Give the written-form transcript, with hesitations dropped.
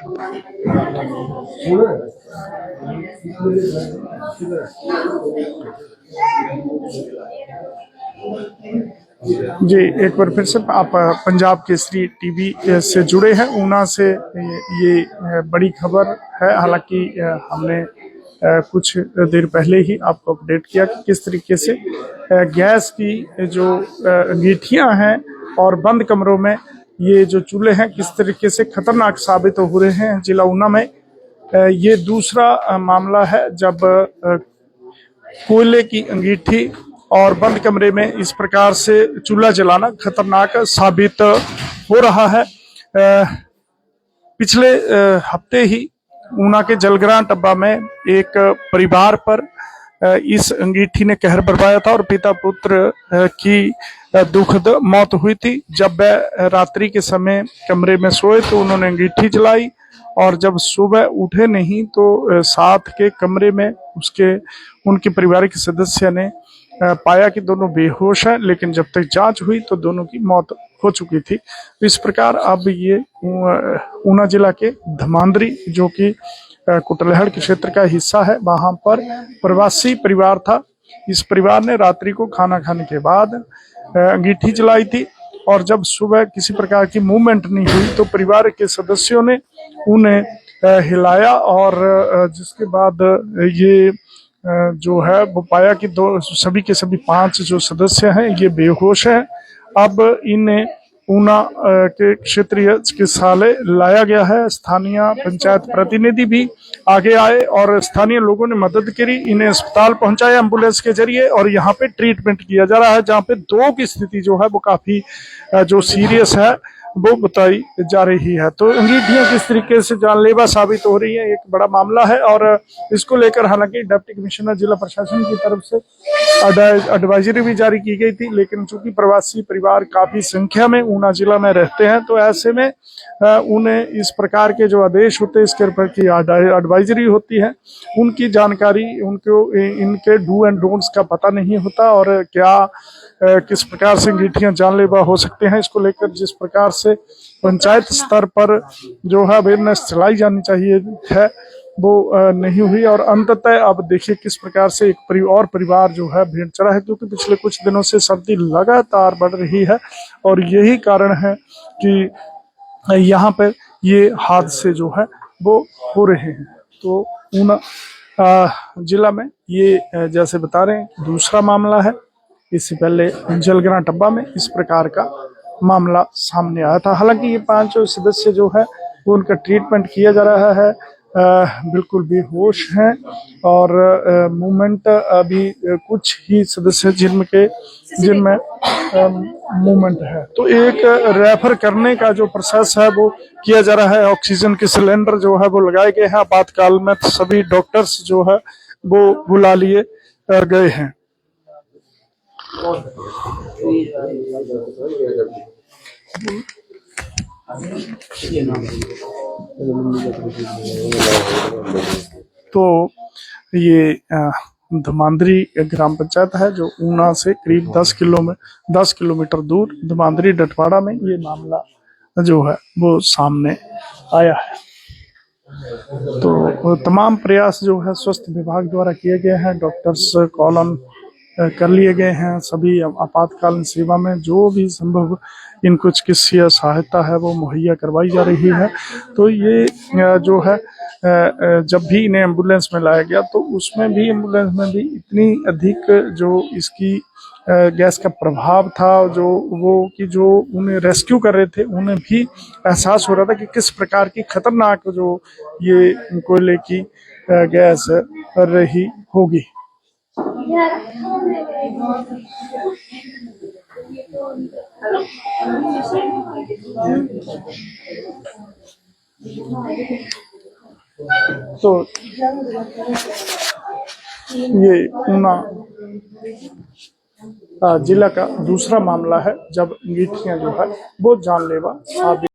जी, एक बार फिर से आप पंजाब केसरी टीवी से जुड़े हैं। ऊना से ये बड़ी खबर है। हालांकि हमने कुछ देर पहले ही आपको अपडेट किया कि किस तरीके से गैस की जो अंगीठियां हैं और बंद कमरों में ये जो चूल्हे हैं किस तरीके से खतरनाक साबित हो रहे हैं जिला ऊना में। ये दूसरा मामला है जब कोयले की अंगीठी और बंद कमरे में इस प्रकार से चूल्हा जलाना खतरनाक साबित हो रहा है। पिछले हफ्ते ही ऊना के जलग्रां टब्बा में एक परिवार पर इस अंगीठी ने कहर बरपाया था और पिता पुत्र की दुखद मौत हुई थी। जब वह रात्रि के समय कमरे में सोए तो उन्होंने अंगीठी जलाई और जब सुबह उठे नहीं तो साथ के कमरे में उनके परिवारिक सदस्य ने पाया कि दोनों बेहोश हैं, लेकिन जब तक जांच हुई तो दोनों की मौत हो चुकी थी। तो इस प्रकार अब ये ऊना जिला के धमांद्री जो कि कुटलहड़ के क्षेत्र का हिस्सा है, वहां पर प्रवासी परिवार था। इस परिवार ने रात्रि को खाना खाने के बाद अंगीठी जलाई थी और जब सुबह किसी प्रकार की मूवमेंट नहीं हुई तो परिवार के सदस्यों ने उन्हें हिलाया और जिसके बाद ये जो है वो पाया कि सभी के सभी 5 जो सदस्य हैं ये बेहोश हैं। अब इन्हें ऊना के क्षेत्रीय चिकित्सालय लाया गया है। स्थानीय पंचायत प्रतिनिधि भी आगे आए और स्थानीय लोगों ने मदद करी, इन्हें अस्पताल पहुंचाया एम्बुलेंस के जरिए और यहाँ पे ट्रीटमेंट किया जा रहा है, जहाँ पे 2 की स्थिति जो है वो काफी जो सीरियस है वो बताई जा रही है। तो अंगीठियां किस तरीके से जानलेवा साबित हो रही है, एक बड़ा मामला है और इसको लेकर हालांकि डिप्टी कमिश्नर जिला प्रशासन की तरफ से एडवाइजरी भी जारी की गई थी, लेकिन चूंकि प्रवासी परिवार काफी संख्या में ऊना जिला में रहते हैं तो ऐसे में उन्हें इस प्रकार के जो आदेश होते हैं इसके ऊपर की एडवाइजरी होती है, उनकी जानकारी उनको इनके डू एंड डोंट्स का पता नहीं होता और क्या किस प्रकार से अंगीठियां जानलेवा हो सकते हैं। इसको लेकर जिस प्रकार से पंचायत स्तर पर जो है अवेयरनेस चलाई जानी चाहिए है वो नहीं हुई और अंततः अब देखिए किस प्रकार से एक परिवार जो है भेंट चढ़ा है, क्योंकि पिछले कुछ दिनों से सर्दी लगातार बढ़ रही है और यही कारण है कि यहाँ पर ये हादसे जो है वो हो रहे हैं। तो ऊना जिला में ये जैसे बता रहे हैं दूसरा मामला है। इससे पहले जलग्रां टब्बा में इस प्रकार का मामला सामने आया था। हालांकि ये 5 सदस्य जो है वो उनका ट्रीटमेंट किया जा रहा है, बिल्कुल बेहोश हैं और मूवमेंट अभी कुछ ही सदस्य जिनमें मूवमेंट है। तो एक रेफर करने का जो प्रोसेस है वो किया जा रहा है। ऑक्सीजन के सिलेंडर जो है वो लगाए गए हैं। आपातकाल में सभी डॉक्टर्स जो है वो बुला लिए गए हैं। तो ये धमांद्री ग्राम पंचायत है जो ऊना से करीब 10 किलोमीटर दूर धमांद्री डटवाड़ा में ये मामला जो है वो सामने आया है। तो तमाम प्रयास जो है स्वास्थ्य विभाग द्वारा किए गए हैं, डॉक्टर्स कॉलम कर लिए गए हैं, सभी आपातकालीन सेवा में जो भी संभव इनको चिकित्सीय सहायता है वो मुहैया करवाई जा रही है। तो ये जो है जब भी इन्हें एम्बुलेंस में लाया गया तो उसमें भी एम्बुलेंस में भी इतनी अधिक जो इसकी गैस का प्रभाव था जो उन्हें रेस्क्यू कर रहे थे उन्हें भी एहसास हो रहा था कि किस प्रकार की खतरनाक जो ये कोयले की गैस रही होगी। तो ये ऊना जिला का दूसरा मामला है जब अंगीठियां जो है वो जानलेवा साबित